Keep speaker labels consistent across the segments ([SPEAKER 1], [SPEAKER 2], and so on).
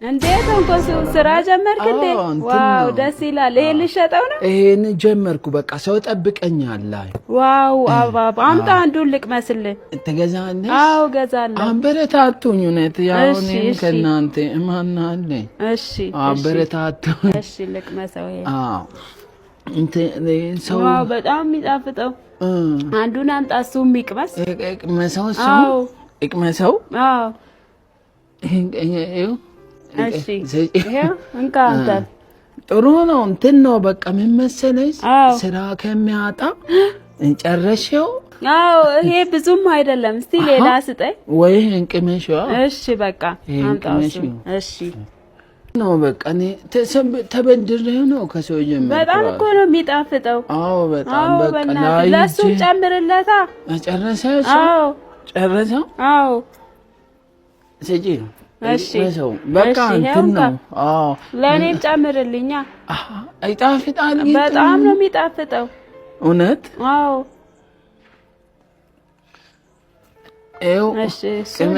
[SPEAKER 1] እንዴት እንኳን ስራ ጀመርክ እንዴ? ዋው ደስ ይላል። ይሄ ልሸጠው ነው?
[SPEAKER 2] ይሄን ጀመርኩ። በቃ ሰው ጠብቀኛል።
[SPEAKER 1] ዋው አባባ አምጣ አንዱን ልቅመስልህ።
[SPEAKER 2] ትገዛለህ?
[SPEAKER 1] አዎ ገዛለሁ።
[SPEAKER 2] አበረታቱኝ። እውነት ያው እኔም ከእናንተ ማን አለ?
[SPEAKER 1] እሺ
[SPEAKER 2] አበረታቱኝ።
[SPEAKER 1] እሺ ልቅመሰው። ይሄ
[SPEAKER 2] አዎ እንት ሰው
[SPEAKER 1] ዋው በጣም የሚጣፍጠው አንዱን አምጣ። እሱም ይቅመስ።
[SPEAKER 2] ይቅመሰው። ሰው ይቅመሰው።
[SPEAKER 1] አዎ
[SPEAKER 2] ይሄ
[SPEAKER 1] እሺ ይሄው እንካ አንተ
[SPEAKER 2] ጥሩ ነው። እንትን ነው በቃ ምን መሰለሽ ስራ ከሚያጣ ጨረሽው?
[SPEAKER 1] አዎ ይሄ ብዙም አይደለም። እስቲ ሌላ ስጠኝ
[SPEAKER 2] ወይ እንቅመሽው።
[SPEAKER 1] እሺ በቃ አምጣው። እሺ
[SPEAKER 2] ነው በቃ እኔ ተበድሬው ነው ከሰው ጀምሮ።
[SPEAKER 1] በጣም እኮ ነው የሚጣፍጠው።
[SPEAKER 2] አዎ በጣም በቃ
[SPEAKER 1] ለሱ ጨምርለታ።
[SPEAKER 2] ጨረሰሽ?
[SPEAKER 1] አዎ
[SPEAKER 2] ጨረሰው።
[SPEAKER 1] አዎ
[SPEAKER 2] ሰጪ
[SPEAKER 1] እሺ
[SPEAKER 2] በቃ እንትን ነው። አዎ
[SPEAKER 1] ለኔም ጨምርልኛ።
[SPEAKER 2] አይጣፍጣል?
[SPEAKER 1] በጣም ነው የሚጣፍጠው።
[SPEAKER 2] እውነት?
[SPEAKER 1] አዎ
[SPEAKER 2] እሺ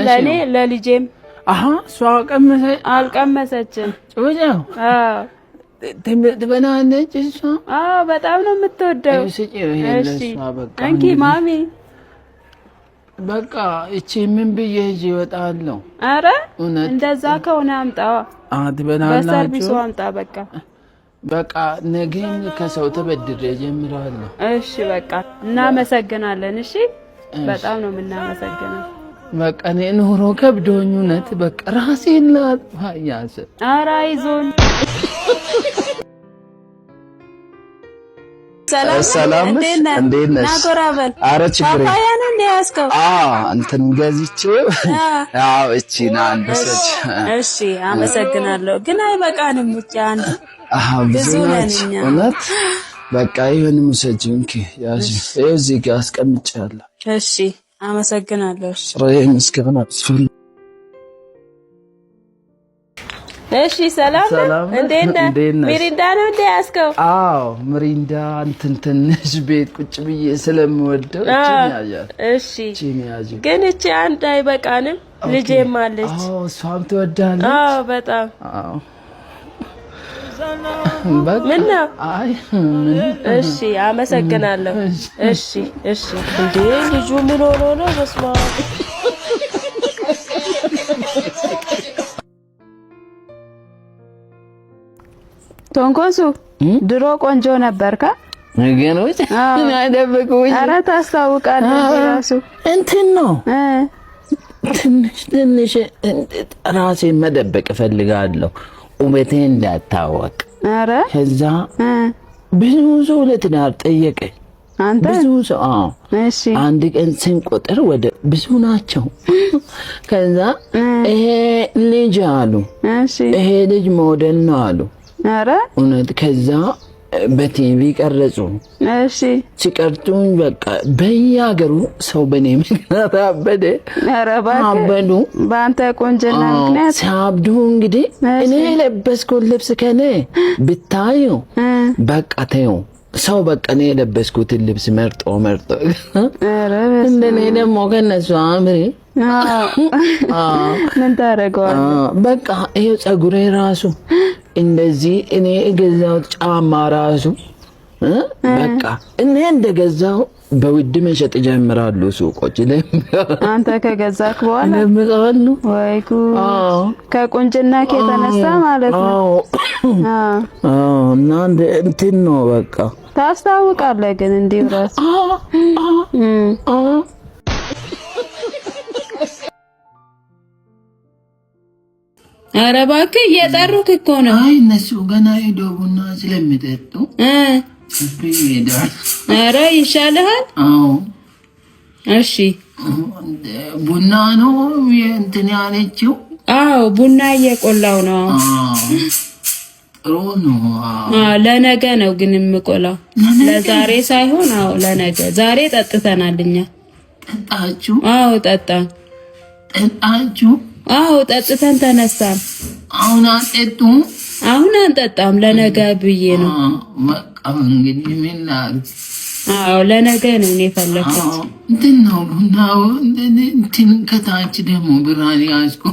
[SPEAKER 1] ለኔ ለልጄም።
[SPEAKER 2] እሷ ቀመሰች?
[SPEAKER 1] አልቀመሰችም።
[SPEAKER 2] ጭውጭው?
[SPEAKER 1] አዎ
[SPEAKER 2] ትበላለች እሷ?
[SPEAKER 1] አዎ በጣም ነው የምትወደው።
[SPEAKER 2] እሺ ይሄለሷ በቃ
[SPEAKER 1] እንኪ ማሚ
[SPEAKER 2] በቃ እቺ ምን ብዬ እጂ እወጣለሁ?
[SPEAKER 1] አረ እንደዛ ከሆነ አምጣዋ።
[SPEAKER 2] ትበላላችሁ?
[SPEAKER 1] በሰርቪሱ አምጣ በቃ
[SPEAKER 2] በቃ ነገም ከሰው ተበድሬ ጀምራለሁ።
[SPEAKER 1] እሺ በቃ እናመሰግናለን። እሺ በጣም ነው የምናመሰግነው።
[SPEAKER 2] በቃ እኔ ኑሮ ከብዶኝ እውነት በቃ ራሴን ላጥፋ ያዘ።
[SPEAKER 1] ኧረ አይዞን።
[SPEAKER 3] ሰላም እንዴት ነሽ?
[SPEAKER 1] ናጎራበል
[SPEAKER 3] አረ ችግር
[SPEAKER 1] ፓፓያን እንደ ያስከው
[SPEAKER 3] እንትን ገዝቼው ያው እቺ ና አንደሰች።
[SPEAKER 1] እሺ አመሰግናለሁ። ግን አይበቃንም ብቻ አንድ ብዙ ነን እኛ።
[SPEAKER 3] እውነት በቃ ይሄን ሙሰጂው እንኪ ያዚ እዚህ ጋር አስቀምጫለሁ።
[SPEAKER 1] እሺ አመሰግናለሁ። እሺ
[SPEAKER 3] ረይ ምስጋና አስፈል
[SPEAKER 1] እሺ ሰላም እንዴት ነህ? ሚሪንዳ ነው እንደ ያስከው?
[SPEAKER 2] አዎ ሚሪንዳ እንትን ትንሽ ቤት ቁጭ ብዬ ስለምወደው እቺን ያዣት።
[SPEAKER 1] እሺ ግን እቺ አንድ አይበቃንም። ልጄም አለች።
[SPEAKER 2] አዎ እሷም ትወዳለች።
[SPEAKER 1] አዎ በጣም
[SPEAKER 2] አዎ
[SPEAKER 1] ምን ነው?
[SPEAKER 2] አይ
[SPEAKER 1] እሺ አመሰግናለሁ። እሺ እሺ እንዴ ልጁ ምን ሆኖ ነው? በስመ አብ ቶንኮሱ ድሮ ቆንጆ ነበርካ።
[SPEAKER 2] ነገሮች አይደብቁኝ።
[SPEAKER 1] ኧረ ታስታውቃለህ። ራሱ
[SPEAKER 2] እንትን ነው ትንሽ ራሴን መደበቅ እፈልጋለሁ ውበቴ እንዳታወቅ።
[SPEAKER 1] ኧረ
[SPEAKER 2] ከዛ ብዙ ሰው ለትዳር ጠየቀኝ።
[SPEAKER 1] አንተ
[SPEAKER 2] ብዙ ሰው
[SPEAKER 1] እሺ
[SPEAKER 2] አንድ ቀን ስንቆጥር ወደ ብዙ ናቸው። ከዛ ይሄ ልጅ አሉ
[SPEAKER 1] እሺ
[SPEAKER 2] ይሄ ልጅ ሞዴል ነው አሉ።
[SPEAKER 1] ኧረ
[SPEAKER 2] እውነት? ከዛ በቲቪ ቀረጹ።
[SPEAKER 1] እሺ
[SPEAKER 2] ሲቀርጡኝ በቃ በየሀገሩ ሰው በኔ ምክንያት አበደ።
[SPEAKER 1] ኧረ እባክህ
[SPEAKER 2] አበዱ
[SPEAKER 1] በአንተ ቆንጆና ምክንያት
[SPEAKER 2] ሲያብዱ። እንግዲህ እኔ የለበስኩት ልብስ ከኔ ብታዩ በቃ ተይው ሰው በቃ እኔ የለበስኩትን ልብስ መርጦ እንደኔ ደግሞ ከነሱ አምሪ
[SPEAKER 1] ምን ታደርገዋለህ?
[SPEAKER 2] በቃ ይሄው ፀጉሬ ራሱ እንደዚህ እኔ የገዛው ጫማ ራሱ በቃ እኔ እንደገዛው በውድ መሸጥ ጀምራሉ ሱቆች ላይ።
[SPEAKER 1] አንተ ከገዛክ በኋላ
[SPEAKER 2] ለምቀበሉ
[SPEAKER 1] ወይ ጉድ! ከቁንጅና ከተነሳ ማለት ነው።
[SPEAKER 2] እና እንትን ነው በቃ
[SPEAKER 1] ታስታውቃለህ። ግን እንዲህ ራስ ኧረ እባክህ እየጠሩክ እኮ ነው።
[SPEAKER 2] አይ እነሱ ገና ሄዶ ቡና ስለሚጠጡ ይሄዳል።
[SPEAKER 1] ኧረ ይሻልሃል።
[SPEAKER 2] አዎ
[SPEAKER 1] እሺ
[SPEAKER 2] ቡና ነው እንትን ያለችው?
[SPEAKER 1] አዎ ቡና እየቆላው ነው።
[SPEAKER 2] ጥሩ ነው።
[SPEAKER 1] ለነገ ነው ግን የምቆላው፣ ለዛሬ ሳይሆን። አዎ ለነገ። ዛሬ ጠጥተናል እኛ።
[SPEAKER 2] ጠጣችሁ?
[SPEAKER 1] አዎ ጠጣን።
[SPEAKER 2] ጠጣችሁ?
[SPEAKER 1] አዎ ጠጥተን ተነሳን።
[SPEAKER 2] አሁን አጠጡ?
[SPEAKER 1] አሁን አንጠጣም፣ ለነገ ብዬ ነው።
[SPEAKER 2] በቃ እንግዲህ ምን ላድርግ?
[SPEAKER 1] አዎ ለነገ ነው እኔ ፈለኩት።
[SPEAKER 2] እንትን ነው ቡናው እንትን ከታች ደግሞ ብርሃን ያዝኩ።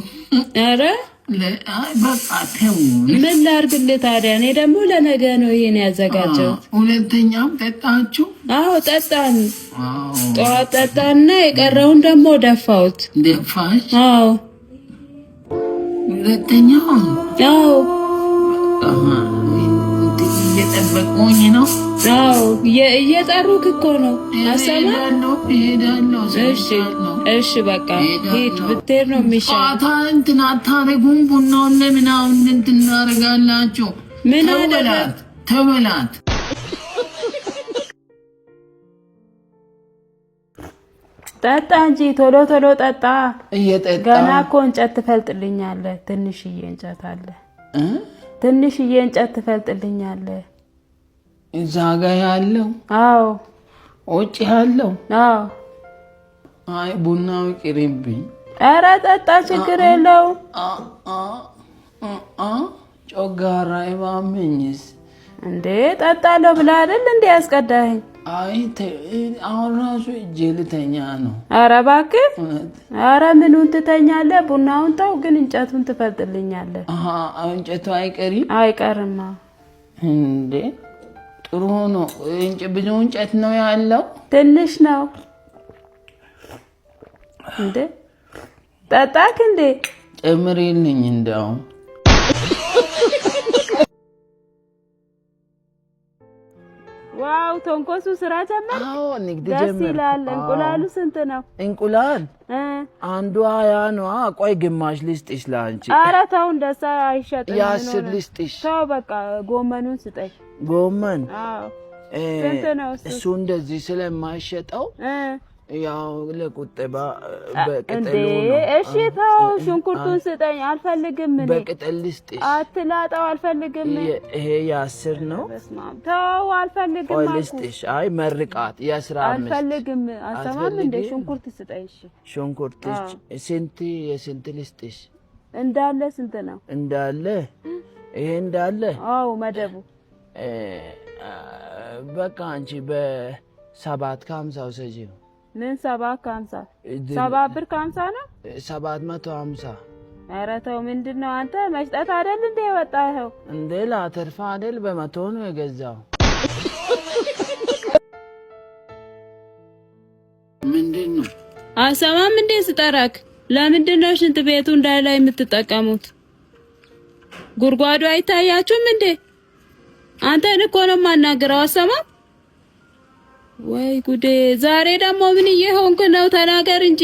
[SPEAKER 1] ኧረ
[SPEAKER 2] በቃ ተው።
[SPEAKER 4] ምን ላድርግልህ ታዲያ? እኔ ደግሞ ለነገ ነው ይሄን ያዘጋጀሁት።
[SPEAKER 2] ሁለተኛም ጠጣችሁ?
[SPEAKER 4] አዎ ጠጣን። ጠዋት ጠጣንና የቀረውን ደግሞ ደፋሁት።
[SPEAKER 2] ደፋሽ?
[SPEAKER 4] አዎ።
[SPEAKER 2] ሁለተኛው?
[SPEAKER 4] አዎ።
[SPEAKER 2] እየጠበቁኝ ነው?
[SPEAKER 4] አዎ እየጠሩክ እኮ ነው።
[SPEAKER 2] እሄዳለሁ።
[SPEAKER 4] እሺ በቃ ሂድ። ብትሄድ ነው የሚሻለው።
[SPEAKER 2] ጨዋታ እንትን አታረጉም? ቡናውን ለምን አሁን እንትን እናደርጋላችሁ?
[SPEAKER 4] ምን አደረግ?
[SPEAKER 2] ተበላት።
[SPEAKER 4] ጠጣ እንጂ ቶሎ ቶሎ ጠጣ።
[SPEAKER 2] እየጠጣ
[SPEAKER 4] ገና እኮ እንጨት ትፈልጥልኛለህ። ትንሽዬ እንጨት አለ። ትንሽዬ እንጨት ትፈልጥልኛለህ።
[SPEAKER 2] እዛ ጋ ያለው?
[SPEAKER 4] አዎ።
[SPEAKER 2] ውጭ ያለው?
[SPEAKER 4] አዎ።
[SPEAKER 2] አይ ቡናው ይቅርብኝ።
[SPEAKER 4] ኧረ ጠጣ፣ ችግር የለው።
[SPEAKER 2] ጮጋራ ይባመኝስ
[SPEAKER 4] እንዴ? ጠጣለሁ ብለህ አይደል እንዴ ያስቀዳኸኝ?
[SPEAKER 2] አይ አሁን ራሱ እጄ ልተኛ ነው።
[SPEAKER 4] ኧረ እባክህ። ኧረ ምኑን ትተኛለህ? ቡናውን ተው፣ ግን እንጨቱን ትፈልጥልኛለህ።
[SPEAKER 2] እንጨቱ አይቀርም?
[SPEAKER 4] አይቀርማ።
[SPEAKER 2] እንዴ ጥሩ ነው። ብዙ እንጨት ነው ያለው?
[SPEAKER 4] ትንሽ ነው። እንዴ ጠጣክ እንዴ?
[SPEAKER 2] ጨምሪልኝ እንደው።
[SPEAKER 4] ዋው ተንኮሱ ስራ ጀመር።
[SPEAKER 2] አዎ ንግድ
[SPEAKER 4] ደስ
[SPEAKER 2] ጀመር።
[SPEAKER 4] ይላል። እንቁላሉ ስንት ነው?
[SPEAKER 2] እንቁላል አንዱ 20 ነው። ቆይ ግማሽ ልስጥሽ ላንቺ።
[SPEAKER 4] ኧረ ተው እንደዛ አይሸጥም።
[SPEAKER 2] የ10 ልስጥሽ።
[SPEAKER 4] ተው በቃ ጎመኑን ስጠኝ።
[SPEAKER 2] ጎመን?
[SPEAKER 4] አዎ ስንት ነው
[SPEAKER 2] እሱ? እንደዚህ ስለማይሸጠው ያው ለቁጠባ በቅጠሉ
[SPEAKER 4] ነው። እሺ ተው ሽንኩርቱን ስጠኝ። አልፈልግም። እኔ
[SPEAKER 2] በቅጠል ልስጥሽ።
[SPEAKER 4] አትላጣው። አልፈልግም።
[SPEAKER 2] ይሄ የ10 ነው።
[SPEAKER 4] ተው አልፈልግም።
[SPEAKER 2] ቆይ ልስጥሽ። አይ መርቃት የ15
[SPEAKER 4] አልፈልግም። አሰማም እንደ ሽንኩርት ስጠኝ። እሺ
[SPEAKER 2] ሽንኩርትሽ ስንት? የስንት ልስጥሽ?
[SPEAKER 4] እንዳለ ስንት ነው?
[SPEAKER 2] እንዳለ ይሄ እንዳለ?
[SPEAKER 4] አዎ መደቡ
[SPEAKER 2] በቃ አንቺ በ7.50 ውሰጂ ነው።
[SPEAKER 4] ምን 7.50? 7 ብር ከ50 ነው?
[SPEAKER 2] 750።
[SPEAKER 4] ኧረ ተው ምንድነው አንተ? መሽጠት አይደል እንዴ የወጣኸው?
[SPEAKER 2] እንዴ ላተርፋ አይደል? በመቶ ነው የገዛው። ምንድነው?
[SPEAKER 4] አሰማም እንዴ ስጠራክ? ለምንድነው ሽንት ቤቱ እንዳለ የምትጠቀሙት? ጉርጓዱ አይታያችሁም እንዴ? አንተን እኮ ነው የማናግረው። አሰማም ወይ ጉዴ! ዛሬ ደግሞ ምን እየሆንክ ነው? ተናገር እንጂ።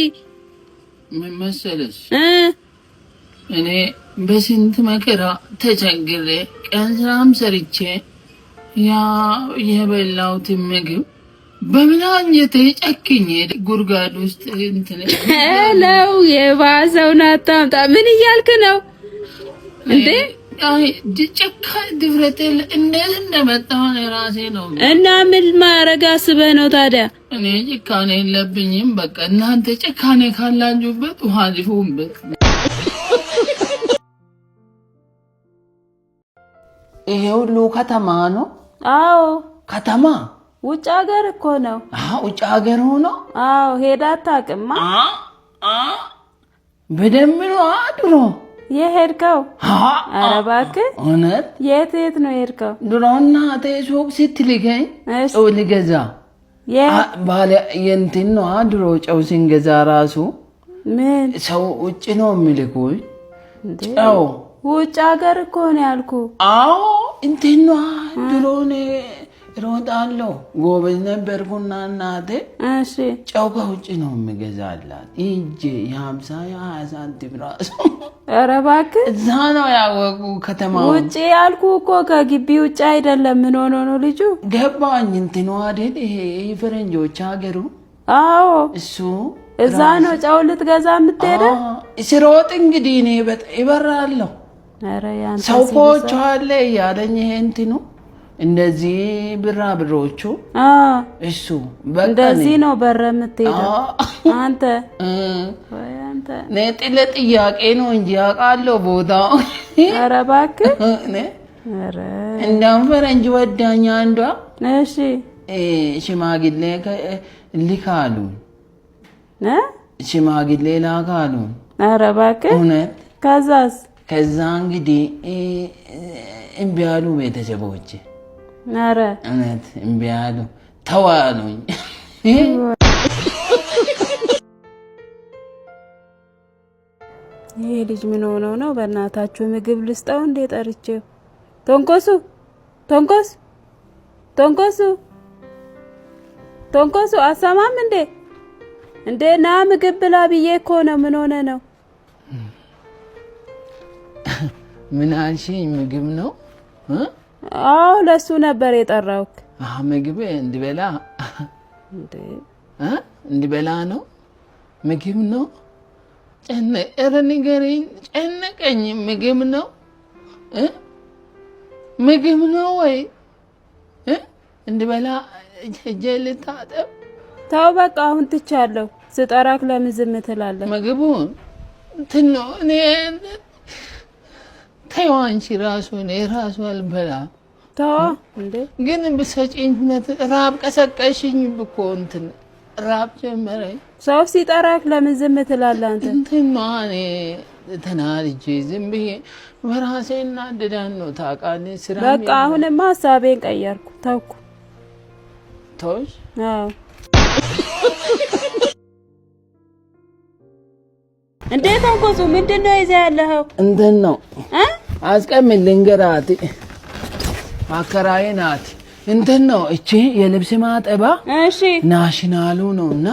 [SPEAKER 2] ምን መሰለሽ እኔ በስንት መከራ ተቸግሬ ቀን ስራም ሰርቼ ያ የበላሁትን ምግብ በምን አንጀቴ ጨክኜ ጉርጓድ ውስጥ እንትን
[SPEAKER 4] ነው የባሰውን አታምጣ። ምን እያልክ ነው እንዴ?
[SPEAKER 2] አይ ጭካ ድፍረት እንዴት እንደመጣሁ ራሴ ነው።
[SPEAKER 4] እና ምን ማረግ አስበህ ነው ታዲያ?
[SPEAKER 2] እኔ ጭካኔ የለብኝም። በቃ እናንተ ጭካኔ ካላችሁበት ውሃ ልፉበት። ይሄ ሁሉ ከተማ ነው?
[SPEAKER 4] አዎ
[SPEAKER 2] ከተማ።
[SPEAKER 4] ውጭ ሀገር እኮ ነው።
[SPEAKER 2] ውጭ ሀገር ሆኖ?
[SPEAKER 4] አዎ ሄዳ አታውቅማ?
[SPEAKER 2] በደንብ ነው ድሮ
[SPEAKER 4] የሄድከው? ኧረ እባክህ
[SPEAKER 2] እውነት?
[SPEAKER 4] የት ነው የሄድከው?
[SPEAKER 2] ድሮ እናቴ ሱቅ ስትልከኝ ጨው ልገዛ ባለ የእንትን ነው ድሮ ጨው ስንገዛ ራሱ
[SPEAKER 4] ምን
[SPEAKER 2] ሰው ውጭ ነው የሚልኩኝ ጨው።
[SPEAKER 4] ውጭ ሀገር እኮ ነው ያልኩህ።
[SPEAKER 2] አዎ እንትን ነው ድሮ እኔ እሮጣለሁ ጎበዝ ነበርኩና እናቴ
[SPEAKER 4] እሺ
[SPEAKER 2] ጨው ከውጭ ነው የምገዛላት እንጂ የ50 የ20 ሳንቲም ራሱ።
[SPEAKER 4] ኧረ እባክህ
[SPEAKER 2] እዛ ነው ያወቁ ከተማ
[SPEAKER 4] ውጭ ያልኩህ እኮ ከግቢ ውጭ አይደለም። ምን ሆኖ ነው ልጁ?
[SPEAKER 2] ገባኝ። እንትን ነው አይደል ይሄ ፈረንጆች ሀገሩ?
[SPEAKER 4] አዎ
[SPEAKER 2] እሱ
[SPEAKER 4] እዛ ነው ጨው ልትገዛ የምትሄደው?
[SPEAKER 2] ስሮጥ እንግዲህ እኔ ይበራለሁ።
[SPEAKER 4] ኧረ ያንተ
[SPEAKER 2] ሰው ኮች አለ ያለኝ ይሄ እንትኑ እንደዚህ ብራብሮቹ እሱ በቃ
[SPEAKER 4] እንደዚህ ነው በረ የምትሄደው አንተ። ወይ አንተ
[SPEAKER 2] ነጥለ ጥያቄ ነው እንጂ አውቃለሁ ቦታው።
[SPEAKER 4] ኧረ እባክህ ኧረ
[SPEAKER 2] እንደውም ፈረንጅ ወዳኛ አንዷ
[SPEAKER 4] እሺ
[SPEAKER 2] ሽማግሌ ልካሉ ሽማግሌ ላካሉ።
[SPEAKER 4] ኧረ እባክህ
[SPEAKER 2] እውነት?
[SPEAKER 4] ከዛስ
[SPEAKER 2] ከዛ እንግዲህ እምቢ አሉ ቤተሰቦቼ።
[SPEAKER 4] ኧረ
[SPEAKER 2] እውነት እምቢ አሉ ተዋሉኝ።
[SPEAKER 4] ይሄ ልጅ ምን ሆኖ ነው? በእናታችሁ ምግብ ልስጠው እንዴ ጠርቼው? ቶንኮሱ ቶንኮስ ቶንኮሱ ቶንኮሱ አሰማም እንዴ? እንዴ ና ምግብ ብላ ብዬ እኮ ነው። ምን ሆነ ነው?
[SPEAKER 2] ምን አልሽኝ? ምግብ ነው?
[SPEAKER 4] አዎ ለሱ ነበር የጠራውክ።
[SPEAKER 2] ምግብ እንድበላ እንድበላ ነው? ምግብ ነው? ኧረ ንገረኝ፣ ጨነቀኝ። ምግብ ነው? ምግብ ነው ወይ? እንድበላ እጄ ልታጠብ?
[SPEAKER 4] ተው በቃ አሁን ትቻለሁ። ስጠራክ ለምን ዝም ትላለህ?
[SPEAKER 2] ምግቡ እንትን ነው። እኔ ተይው አንቺ ራሱ እኔ ራሱ አልበላ።
[SPEAKER 4] ተው እንዴ
[SPEAKER 2] ግን ብሰጪኝ ራብ ቀሰቀሽኝ እኮ እንትን ራብ ጀመረኝ።
[SPEAKER 4] ሰው ሲጠራክ ለምን ዝም ትላለህ አንተ?
[SPEAKER 2] እንትን ነው እኔ ተናድጄ ዝም ብዬ በራሴ እናድዳን ነው ታውቃለህ። ስራ
[SPEAKER 4] በቃ አሁንማ ሀሳቤን ቀየርኩ፣ ተውኩ።
[SPEAKER 2] ተውሽ?
[SPEAKER 4] አዎ እንዴት ተንኮሱ? ምንድነው ይዘህ ያለኸው?
[SPEAKER 2] እንትን ነው አስቀምጥ ልንገራት። አከራዬ ናት። እንትን ነው እቺ የልብስ ማጠባ
[SPEAKER 4] እሺ
[SPEAKER 2] ናሽናሉ ነውና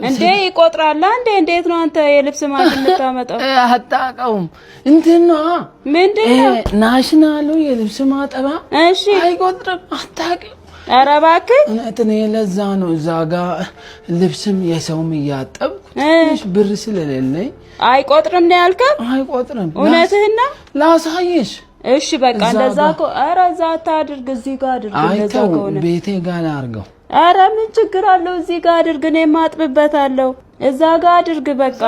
[SPEAKER 4] እንዴ ይቆጥራል እንዴ? እንዴት ነው አንተ የልብስ ማጠብ የምታመጣው?
[SPEAKER 2] አታውቀውም? እንትን ነው
[SPEAKER 4] ምንድነው
[SPEAKER 2] ናሽናሉ የልብስ ማጠባ።
[SPEAKER 4] እሺ
[SPEAKER 2] አይቆጥርም? አታውቅም?
[SPEAKER 4] ኧረ እባክህ
[SPEAKER 2] እኔ ለዛ ነው እዛ ጋር ልብስም የሰውም እያጠብኩ ትንሽ ብር ስለሌለኝ
[SPEAKER 4] አይቆጥርም ነው ያልከው?
[SPEAKER 2] አይቆጥርም።
[SPEAKER 4] እውነትህን ነው?
[SPEAKER 2] ላሳይሽ።
[SPEAKER 4] እሺ በቃ እንደዛ እኮ። ኧረ እዛ አታድርግ፣ እዚህ ጋር አድርግ። እንደዛ ከሆነ
[SPEAKER 2] ቤቴ ጋር አድርገው።
[SPEAKER 4] ኧረ ምን ችግር አለው? እዚህ ጋር አድርግ፣ እኔም አጥብበታለሁ። እዛ ጋር አድርግ በቃ።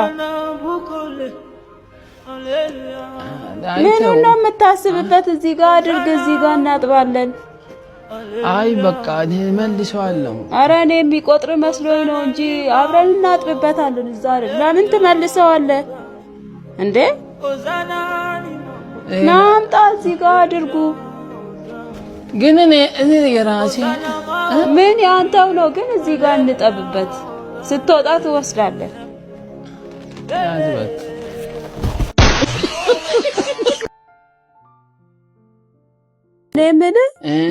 [SPEAKER 4] ምን ነው የምታስብበት? እዚህ ጋር አድርግ፣ እዚህ ጋር እናጥባለን።
[SPEAKER 2] አይ በቃ እኔ መልሰዋለሁ።
[SPEAKER 4] ኧረ እኔ የሚቆጥር መስሎኝ ነው እንጂ አብረን እናጥብበታለን። እዛ አይደል? ለምን ትመልሰዋለህ እንዴ? ናምጣ እዚህ ጋር አድርጉ።
[SPEAKER 2] ግን እኔ የራሴ
[SPEAKER 4] ምን ያንተው ነው? ግን እዚህ ጋር እንጠብበት። ስትወጣ ትወስዳለህ።
[SPEAKER 2] ያዝበት
[SPEAKER 4] ለምን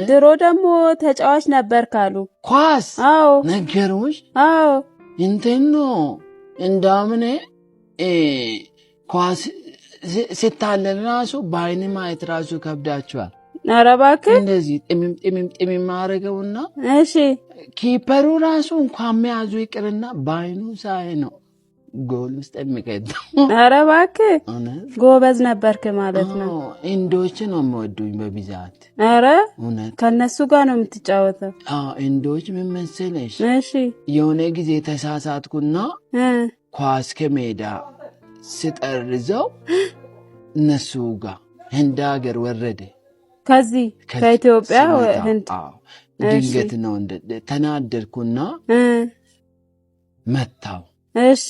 [SPEAKER 4] ድሮ ደግሞ ተጫዋች ነበር ካሉ
[SPEAKER 2] ኳስ?
[SPEAKER 4] አዎ
[SPEAKER 2] ነገሩሽ?
[SPEAKER 4] አዎ
[SPEAKER 2] እንትን ነው እንዳምኔ ኳስ ሲታለል ራሱ በአይን ማየት ራሱ ከብዳቸዋል።
[SPEAKER 4] ኧረ እባክህ
[SPEAKER 2] እንደዚህ ጥሚም ማረገውና
[SPEAKER 4] እሺ
[SPEAKER 2] ኪፐሩ ራሱ እንኳን መያዙ ይቅርና በአይኑ ሳይ ነው ጎል ውስጥ የሚከተው።
[SPEAKER 4] ኧረ እባክህ ጎበዝ ነበርክ ማለት ነው።
[SPEAKER 2] እንዶች ነው የሚወዱኝ በብዛት።
[SPEAKER 4] ኧረ
[SPEAKER 2] እውነት
[SPEAKER 4] ከነሱ ጋር ነው የምትጫወተው?
[SPEAKER 2] እንዶች ምን መሰለሽ፣
[SPEAKER 4] እሺ
[SPEAKER 2] የሆነ ጊዜ ተሳሳትኩና ኳስ ከሜዳ ስጠርዘው እነሱ ጋር ህንድ ሀገር ወረደ።
[SPEAKER 4] ከዚህ ከኢትዮጵያ ህንድ።
[SPEAKER 2] ድንገት ነው ተናደድኩና መታው።
[SPEAKER 4] እሺ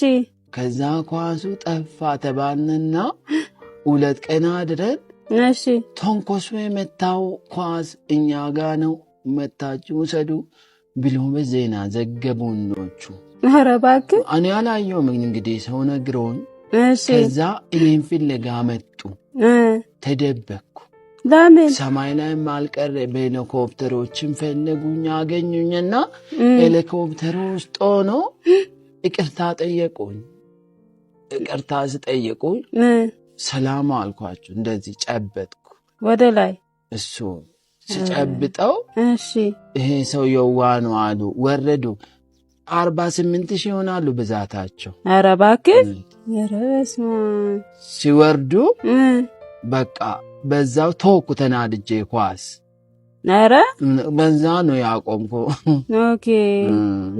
[SPEAKER 2] ከዛ ኳሱ ጠፋ ተባልንና 2 ቀን አድረን
[SPEAKER 4] እሺ
[SPEAKER 2] ተንኮሱ የመታው ኳስ እኛ ጋ ነው መታችሁ ውሰዱ ብሎ በዜና ዘገቡኖቹ።
[SPEAKER 4] ኧረ እባክህ
[SPEAKER 2] እኔ አላየሁም እንግዲህ ሰው ነግሮኝ።
[SPEAKER 4] እሺ
[SPEAKER 2] ከዛ እኔን ፍለጋ መጡ። ተደበቅኩ።
[SPEAKER 4] ለምን?
[SPEAKER 2] ሰማይ ላይ ማልቀረ በሄሊኮፕተሮችን ፈለጉኝ፣ አገኙኝና ሄሊኮፕተሩ ውስጥ ሆኖ ይቅርታ ጠየቁኝ። ይቅርታ ስጠይቁኝ ሰላም አልኳቸው። እንደዚህ ጨበጥኩ
[SPEAKER 4] ወደ ላይ።
[SPEAKER 2] እሱ ሲጨብጠው
[SPEAKER 4] እሺ
[SPEAKER 2] ይሄ ሰው የዋ ነው አሉ። ወረዱ። 48,000 ይሆናሉ ብዛታቸው።
[SPEAKER 4] ኧረ እባክህ የረስማ
[SPEAKER 2] ሲወርዱ በቃ በዛው ተወኩ ተናድጄ ኳስ።
[SPEAKER 4] ኧረ
[SPEAKER 2] በዛ ነው ያቆምኩ።
[SPEAKER 4] ኦኬ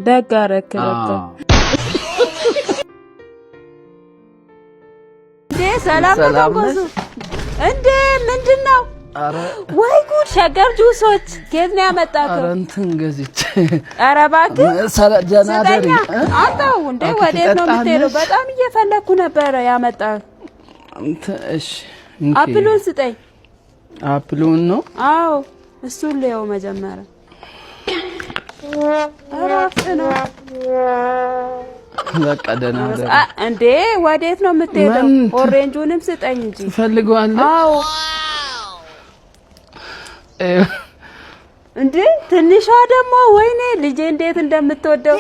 [SPEAKER 4] ደግ አደረክ። በቃ እንዴ ሰላም ተንኮሱ እንዴ ምንድነው?
[SPEAKER 2] አረ
[SPEAKER 4] ወይ ጉድ! ሸገር ጁሶች ከየት ነው ያመጣከው?
[SPEAKER 2] አረ እንትን ገዝቼ።
[SPEAKER 4] አረ እባክህ
[SPEAKER 2] ጀናደሪ
[SPEAKER 4] አንተው እንዴ ወዴት ነው የምትሄደው? በጣም እየፈለኩ ነበር ያመጣው።
[SPEAKER 3] አንተ እሺ
[SPEAKER 4] አፕሉን ስጠኝ።
[SPEAKER 3] አፕሉን ነው?
[SPEAKER 4] አዎ እሱን ሊያው መጀመሪያ አራፍና
[SPEAKER 3] በቃ ደህና ደህና።
[SPEAKER 4] እንዴ ወዴት ነው የምትሄደው? ኦሬንጁንም ስጠኝ እንጂ
[SPEAKER 3] ትፈልገዋለህ?
[SPEAKER 4] አዎ እንዴ ትንሿ ደግሞ ወይኔ ልጄ እንዴት እንደምትወደው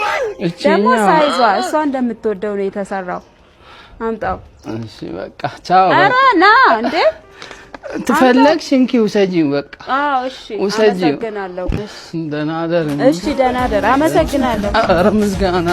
[SPEAKER 4] ደግሞ ሳይዟ እሷ እንደምትወደው ነው የተሰራው። አምጣው።
[SPEAKER 3] እሺ በቃ ቻው።
[SPEAKER 4] ኧረ ና እንዴ
[SPEAKER 3] ትፈልግሽ እንኪ ውሰጂው በቃ።
[SPEAKER 4] አዎ እሺ አመሰግናለሁ።
[SPEAKER 3] ደህና ደር።
[SPEAKER 4] እሺ ደህና ደር። አመሰግናለሁ።
[SPEAKER 3] ኧረ ምስጋና